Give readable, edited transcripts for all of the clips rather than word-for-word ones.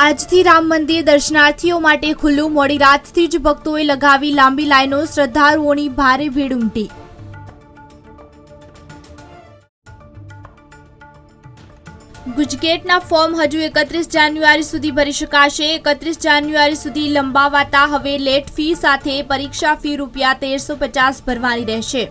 આજથી રામ મંદિર દર્શનાર્થીઓ માટે ખુલ્લું। મોડી રાતથી જ ભક્તોએ લગાવી લાંબી લાઈનો। શ્રદ્ધાળુઓની ભારે ભીડ ઉમટી। ગુજકેટના ફોર્મ હજુ 31 જાન્યુઆરી સુધી ભરી શકાશે। 31 જાન્યુઆરી સુધી લંબાવાતા હવે લેટ ફી સાથે પરીક્ષા ફી રૂપિયા 1350 ભરવાની રહેશે।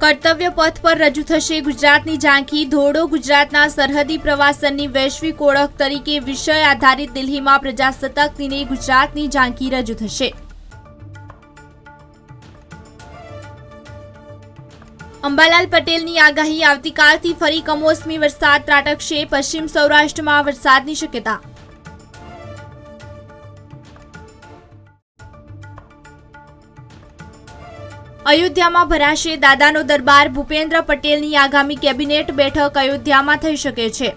કર્તવ્ય પથ પર રજૂ થશે ગુજરાતની ઝાંખી। ધોરડો ગુજરાતના સરહદી પ્રવાસનની વૈશ્વિક ઓળખ તરીકે વિષય આધારિત દિલ્હીમાં પ્રજાસત્તાક દિને ગુજરાતની ઝાંખી રજૂ થશે। અંબાલાલ પટેલની આગાહી। આવતીકાલથી ફરી કમોસમી વરસાદ ત્રાટકશે। પશ્ચિમ સૌરાષ્ટ્રમાં વરસાદની શક્યતા। અયોધ્યામાં ભરાશે દાદાનો દરબાર। ભૂપેન્દ્ર પટેલની આગામી કેબિનેટ બેઠક અયોધ્યામાં થઈ શકે છે।